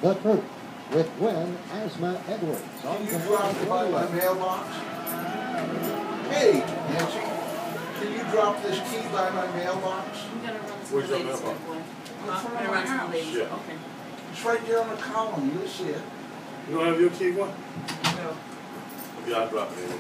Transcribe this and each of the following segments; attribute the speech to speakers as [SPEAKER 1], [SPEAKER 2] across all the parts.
[SPEAKER 1] The Church with Azama-Edwards.
[SPEAKER 2] Can you drop it by my mailbox? Hey, Nancy, can you drop this key by my mailbox?
[SPEAKER 3] I'm going to run to
[SPEAKER 4] Where's
[SPEAKER 3] the
[SPEAKER 4] your
[SPEAKER 3] ladies'
[SPEAKER 4] mailbox?
[SPEAKER 3] boy.
[SPEAKER 2] In
[SPEAKER 3] I'm
[SPEAKER 2] front
[SPEAKER 3] going
[SPEAKER 2] of
[SPEAKER 3] to
[SPEAKER 2] my
[SPEAKER 3] run to the
[SPEAKER 2] house.
[SPEAKER 3] ladies'
[SPEAKER 4] Yeah.
[SPEAKER 3] Okay.
[SPEAKER 2] It's right there on the column, you'll see it.
[SPEAKER 4] You don't have your key, what?
[SPEAKER 3] No.
[SPEAKER 4] Yeah, I'll drop it in.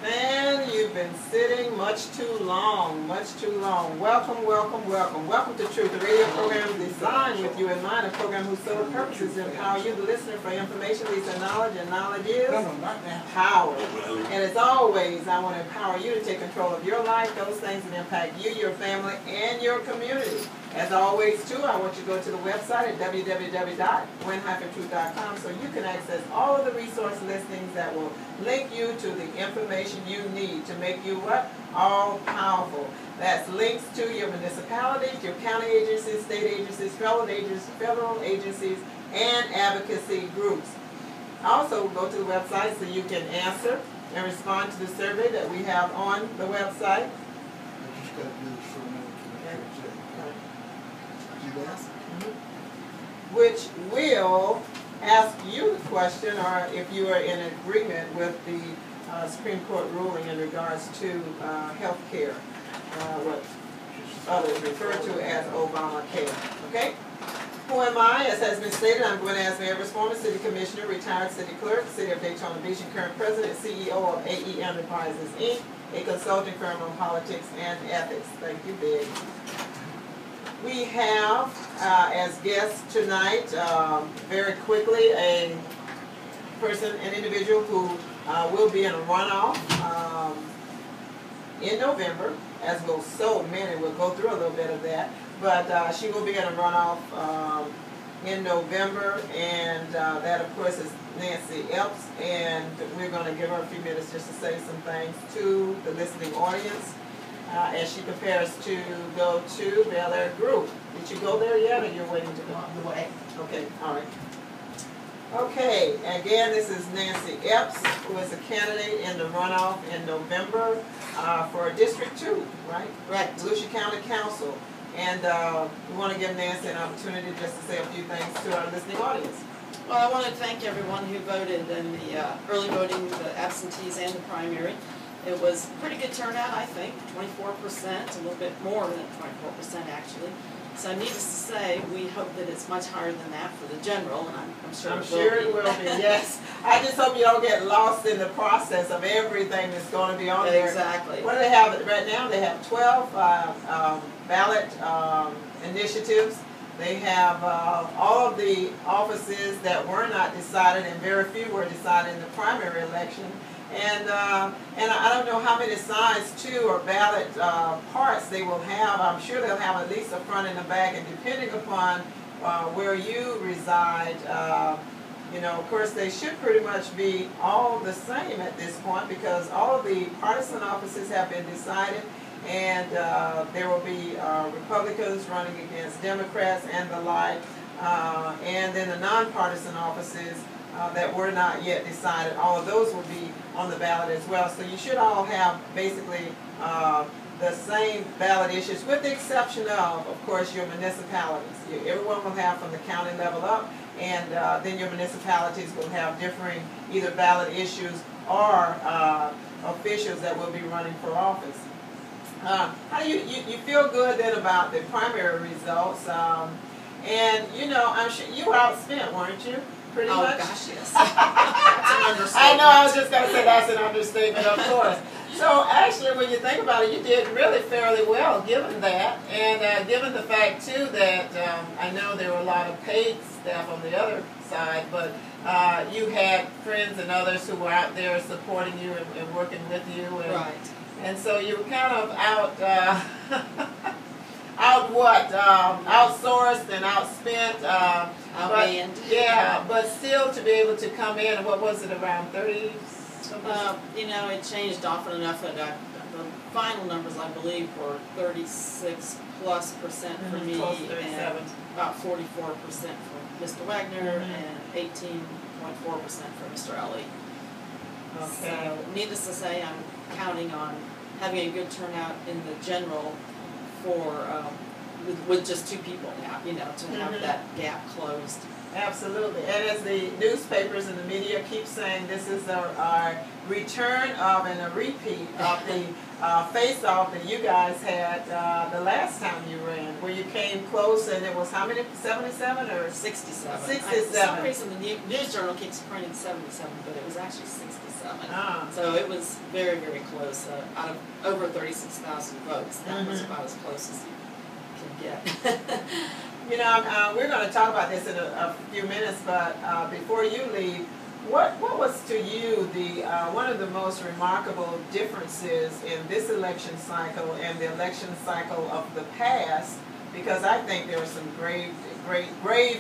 [SPEAKER 5] Man, you've been sitting much too long, much too long. Welcome, welcome, welcome. Welcome to Truth, the radio program designed with you in mind, a program whose sole purpose is to empower you, the listener, for information leads to knowledge, and knowledge is
[SPEAKER 2] No, not now.
[SPEAKER 5] power. And as always, I want to empower you to take control of your life, those things that impact you, your family, and your community. As always, too, I want you to go to the website at www.win-truth.com so you can access all of the resource listings that will link you to the information you need to make you what? All powerful. That's links to your municipalities, your county agencies, state agencies, federal agencies, and advocacy groups. Also, go to the website so you can answer and respond to the survey that we have on the website.
[SPEAKER 2] I just got to do this for a minute to make sure it's it. See that?
[SPEAKER 5] Which will ask you the question, or if you are in agreement with the Supreme Court ruling in regards to health care, what others refer to as Obamacare. Okay? Who am I? As has been stated, I'm Gwen Azama-Edwards, former city commissioner, retired city clerk, city of Daytona Beach, and current president and CEO of AE Enterprises, Inc., a consulting firm on politics and ethics. Thank you, Big. We have as guests tonight, very quickly, an individual who will be in a runoff in November, as will so many. We'll go through a little bit of that. But she will be in a runoff in November, and that, of course, is Nancy Epps, and we're going to give her a few minutes just to say some things to the listening audience. As she prepares to go to Bel Air Group. Did you go there yet, or you're waiting to go?
[SPEAKER 3] On the way.
[SPEAKER 5] Okay, all right. Okay, again, this is Nancy Epps, who is a candidate in the runoff in November for District 2, right?
[SPEAKER 3] Right.
[SPEAKER 5] Volusia County Council. And we want to give Nancy an opportunity just to say a few things to our listening audience.
[SPEAKER 3] Well, I want to thank everyone who voted in the early voting, the absentees, and the primary. It was a pretty good turnout, I think, 24%, a little bit more than 24% actually. So needless to say, we hope that it's much higher than that for the general, and I'm sure
[SPEAKER 5] it will be. Yes. I just hope you don't get lost in the process of everything that's going to be on there.
[SPEAKER 3] Exactly.
[SPEAKER 5] What do they have right now? They have 12 ballot initiatives. They have all of the offices that were not decided, and very few were decided in the primary election. And I don't know how many sides, too, or ballot parts they will have. I'm sure they'll have at least a front and a back, and depending upon where you reside, you know, of course, they should pretty much be all the same at this point, because all of the partisan offices have been decided, and there will be Republicans running against Democrats and the like, and then the nonpartisan offices that were not yet decided, all of those will be on the ballot as well. So you should all have basically the same ballot issues, with the exception of course, your municipalities. Everyone will have from the county level up, and then your municipalities will have differing either ballot issues or officials that will be running for office. How do you feel good then about the primary results? And you know, I'm sure you were outspent, weren't you? Pretty much.
[SPEAKER 3] Gosh, yes. That's an understatement.
[SPEAKER 5] I know, I was just going to say that's an understatement, of course. So actually, when you think about it, you did really fairly well given that, and given the fact, too, that I know there were a lot of paid staff on the other side, but you had friends and others who were out there supporting you and working with you. And,
[SPEAKER 3] right.
[SPEAKER 5] And so you were kind of outsourced and outspent.
[SPEAKER 3] Outmanned.
[SPEAKER 5] Yeah, but still to be able to come in, what was it, around 30 something?
[SPEAKER 3] You know, it changed often enough that the final numbers, I believe, were 36 30+% for me,
[SPEAKER 5] Close to
[SPEAKER 3] and
[SPEAKER 5] 37.
[SPEAKER 3] about 44% for Mr. Wagner, and 18.4% for Mr. Ellie.
[SPEAKER 5] Okay.
[SPEAKER 3] So, needless to say, I'm counting on having a good turnout in the general for with just 2 people now, you know, to have that gap closed.
[SPEAKER 5] Absolutely. And as the newspapers and the media keep saying, this is our return of and a repeat of the face-off that you guys had the last time you ran, where you came close, and it was how many? 77 or
[SPEAKER 3] 67?
[SPEAKER 5] 67.
[SPEAKER 3] For some reason, the news journal keeps printing 77, but it was actually 67.
[SPEAKER 5] Ah.
[SPEAKER 3] So it was very, very close. Out of over 36,000 votes, that was about as close as you can get.
[SPEAKER 5] You know, we're going to talk about this in a few minutes, but before you leave, what was to you the one of the most remarkable differences in this election cycle and the election cycle of the past? Because I think there are some grave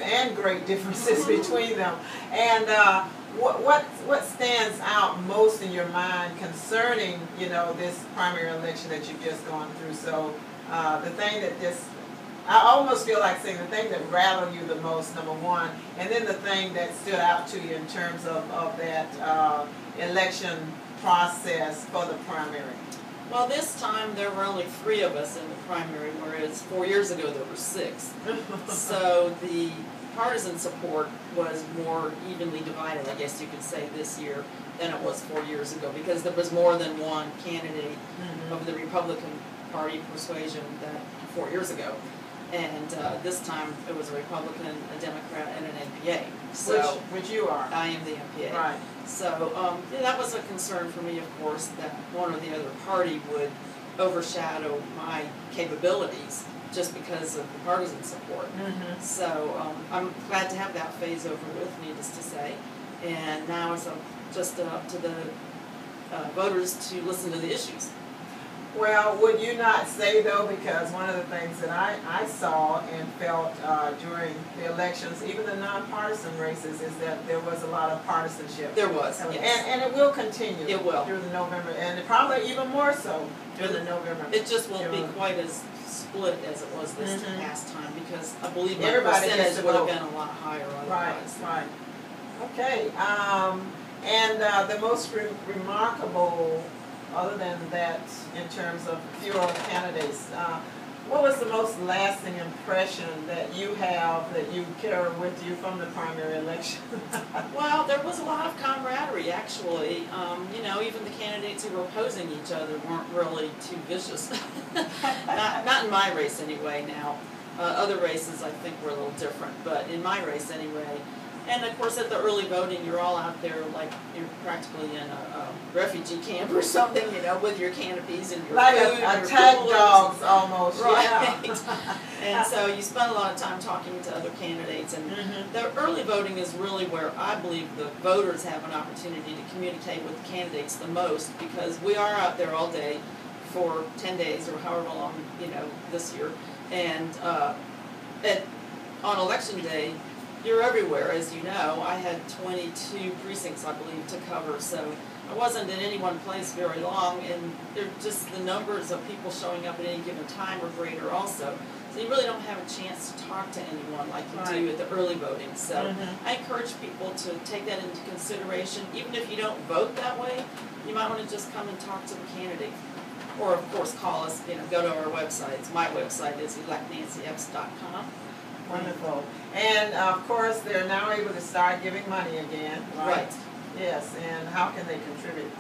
[SPEAKER 5] and great differences between them. And what stands out most in your mind concerning, you know, this primary election that you've just gone through? So the thing that just, I almost feel like saying the thing that rattled you the most, number one, and then the thing that stood out to you in terms of that election process for the primary.
[SPEAKER 3] Well, this time there were only 3 of us in the primary, whereas 4 years ago there were 6. So the partisan support was more evenly divided, I guess you could say, this year than it was 4 years ago, because there was more than one candidate of the Republican Party persuasion than 4 years ago. And this time it was a Republican, a Democrat, and an NPA. So
[SPEAKER 5] which you are.
[SPEAKER 3] I am the NPA.
[SPEAKER 5] Right.
[SPEAKER 3] So yeah, that was a concern for me, of course, that one or the other party would overshadow my capabilities just because of the partisan support. So I'm glad to have that phase over with, needless to say. And now it's just up to the voters to listen to the issues.
[SPEAKER 5] Well, would you not say, though, because one of the things that I saw and felt during the elections, even the nonpartisan races, is that there was a lot of partisanship.
[SPEAKER 3] There was, yes.
[SPEAKER 5] And it will continue.
[SPEAKER 3] It will.
[SPEAKER 5] Through the November, and probably even more so through the November.
[SPEAKER 3] It just won't be quite as split as it was this past time, because I believe my
[SPEAKER 5] Everybody
[SPEAKER 3] percentage would have been a lot higher otherwise.
[SPEAKER 5] Right. Okay. And the most remarkable, other than that, in terms of fewer candidates, what was the most lasting impression that you have, that you carry with you from the primary election?
[SPEAKER 3] Well, there was a lot of camaraderie, actually. You know, even the candidates who were opposing each other weren't really too vicious. not in my race, anyway, now. Other races, I think, were a little different, but in my race, anyway. And of course, at the early voting, you're all out there like you're practically in a refugee camp or something, you know, with your canopies and your
[SPEAKER 5] like
[SPEAKER 3] food,
[SPEAKER 5] a tag dogs almost,
[SPEAKER 3] right?
[SPEAKER 5] Yeah.
[SPEAKER 3] And so you spend a lot of time talking to other candidates, and the early voting is really where I believe the voters have an opportunity to communicate with the candidates the most, because we are out there all day for 10 days or however long, you know, this year, and on election day, you're everywhere, as you know. I had 22 precincts, I believe, to cover, so I wasn't in any one place very long, and just the numbers of people showing up at any given time are greater also. So you really don't have a chance to talk to anyone like you do at the early voting. So I encourage people to take that into consideration. Even if you don't vote that way, you might want to just come and talk to the candidate. Or, of course, call us, you know, go to our websites. My website is electNancyEpps.com.
[SPEAKER 5] Wonderful. And of course, they're now able to start giving money again, right? Yes, and how can they contribute?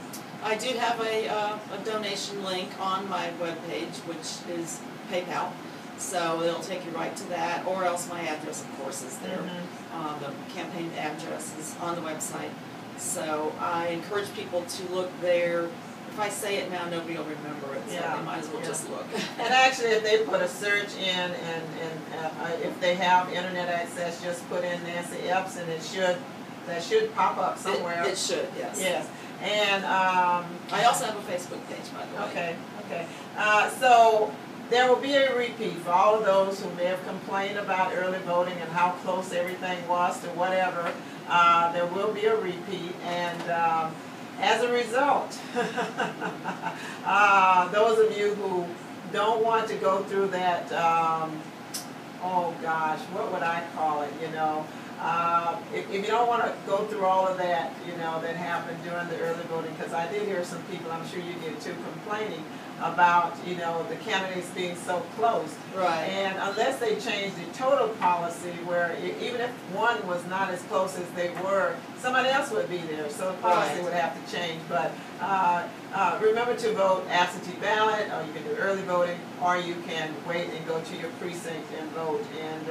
[SPEAKER 3] I do have a donation link on my webpage, which is PayPal. So it'll take you right to that, or else my address, of course, is there. The campaign address is on the website. So I encourage people to look there. If I say it now, nobody will remember it, so they might as well just look.
[SPEAKER 5] And actually, if they put a search in, and if they have internet access, just put in Nancy Epps, and that should pop up somewhere.
[SPEAKER 3] It should, yes.
[SPEAKER 5] Yes. And
[SPEAKER 3] I also have a Facebook page, by the way.
[SPEAKER 5] Okay. So there will be a repeat for all of those who may have complained about early voting and how close everything was to whatever. There will be a repeat, and as a result, those of you who don't want to go through that, oh gosh, what would I call it, you know? If you don't want to go through all of that, you know, that happened during the early voting, because I did hear some people, I'm sure you did too, complaining about, you know, the candidates being so close.
[SPEAKER 3] Right.
[SPEAKER 5] And unless they change the total policy where even if one was not as close as they were, somebody else would be there. So the policy
[SPEAKER 3] Right.
[SPEAKER 5] would have to change. But remember to vote absentee ballot, or you can do early voting, or you can wait and go to your precinct and vote. And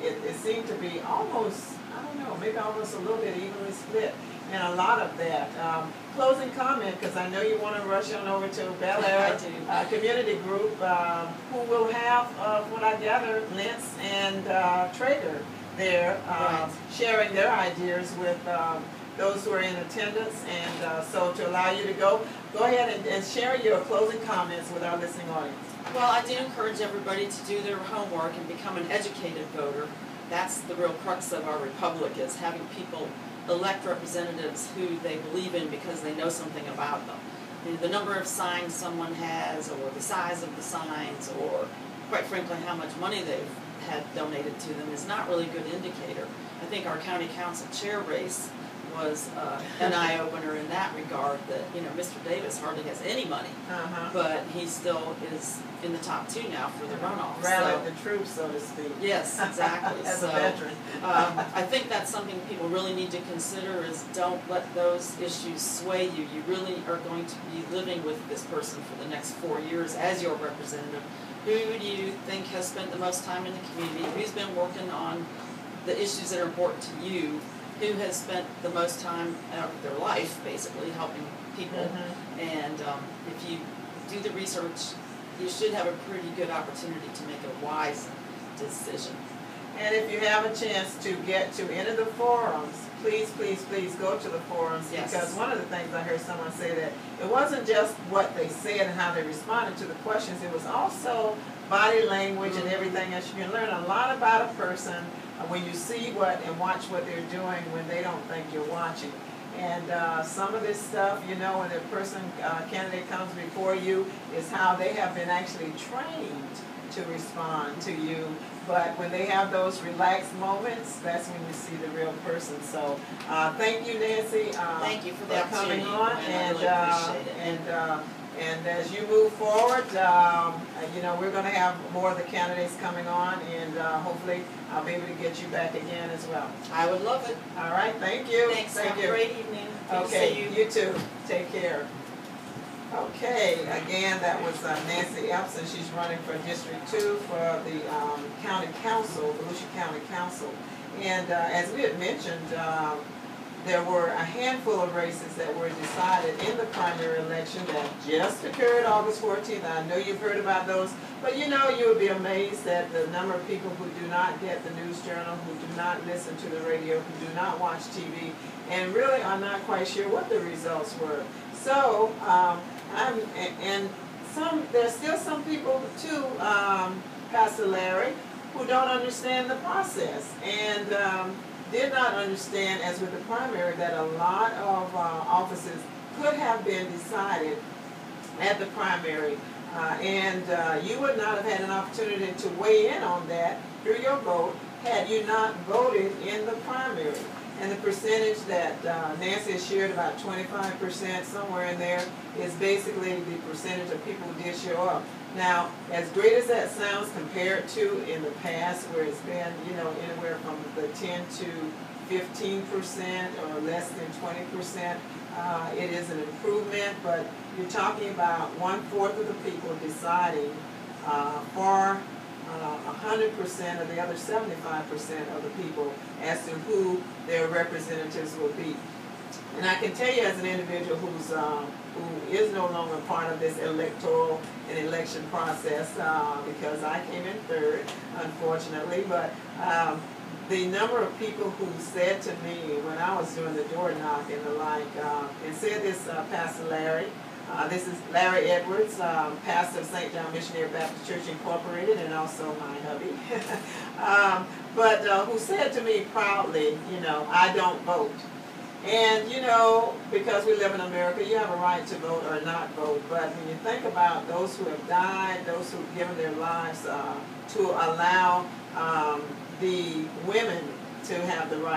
[SPEAKER 5] it seemed to be almost, I don't know, maybe almost a little bit evenly split in a lot of that. Closing comment, because I know you want to rush on over to Bel Air Community Group, who will have, what I gather, Lentz and Traeger there, sharing their ideas with those who are in attendance. And so to allow you to go ahead and share your closing comments with our listening audience.
[SPEAKER 3] Well, I do encourage everybody to do their homework and become an educated voter. That's the real crux of our republic, is having people elect representatives who they believe in because they know something about them. I mean, the number of signs someone has, or the size of the signs, or quite frankly how much money they've had donated to them is not really a good indicator. I think our county council chair race was an eye-opener in that regard, that, you know, Mr. Davis hardly has any money, but he still is in the top two now for the runoff.
[SPEAKER 5] Rallied the troops, so to speak.
[SPEAKER 3] Yes, exactly.
[SPEAKER 5] As a veteran.
[SPEAKER 3] I think that's something people really need to consider, is don't let those issues sway you. You really are going to be living with this person for the next 4 years as your representative. Who do you think has spent the most time in the community? Who's been working on the issues that are important to you? Who has spent the most time out of their life, basically, helping people? And if you do the research, you should have a pretty good opportunity to make a wise decision.
[SPEAKER 5] And if you have a chance to get to any of the forums, please, please, please go to the forums.
[SPEAKER 3] Yes.
[SPEAKER 5] Because one of the things I heard someone say, that it wasn't just what they said and how they responded to the questions, it was also body language and everything else. You can learn a lot about a person when you see what and watch what they're doing when they don't think you're watching. And some of this stuff, you know, when a person, candidate comes before you, is how they have been actually trained to respond to you. But when they have those relaxed moments, that's when you see the real person. So thank you, Nancy.
[SPEAKER 3] Thank you for the
[SPEAKER 5] coming
[SPEAKER 3] opportunity.
[SPEAKER 5] on.
[SPEAKER 3] I really appreciate it.
[SPEAKER 5] And as you move forward, you know, we're going to have more of the candidates coming on, and hopefully I'll be able to get you back again as well.
[SPEAKER 3] I would love it.
[SPEAKER 5] All right, thank you.
[SPEAKER 3] Thanks.
[SPEAKER 5] Thank
[SPEAKER 3] Have
[SPEAKER 5] you.
[SPEAKER 3] a great evening. Good to
[SPEAKER 5] Okay,
[SPEAKER 3] see you.
[SPEAKER 5] you too. Take care. Okay, again, that was Nancy Epps, and she's running for District 2 for the County Council, Volusia County Council. And as we had mentioned, there were a handful of races that were decided in the primary election that just occurred August 14th. I know you've heard about those, but you know, you would be amazed at the number of people who do not get the news journal, who do not listen to the radio, who do not watch TV, and really are not quite sure what the results were. So, there's still some people too, Pastor Larry, who don't understand the process, and did not understand, as with the primary, that a lot of offices could have been decided at the primary, and you would not have had an opportunity to weigh in on that through your vote had you not voted in the primary. And the percentage that Nancy has shared, about 25%, somewhere in there, is basically the percentage of people who did show up. Now, as great as that sounds compared to in the past, where it's been, you know, anywhere from the 10 to 15% or less than 20%, it is an improvement, but you're talking about 1/4 of the people deciding for 100% of the other 75% of the people as to who their representatives will be. And I can tell you, as an individual who is no longer part of this electoral and election process, because I came in third, unfortunately, but the number of people who said to me when I was doing the door knock and the like, and said this, Pastor Larry, this is Larry Edwards, pastor of St. John Missionary Baptist Church Incorporated, and also my hubby, but who said to me proudly, you know, I don't vote. And you know, because we live in America, you have a right to vote or not vote. But when you think about those who have died, those who have given their lives to allow the women to have the right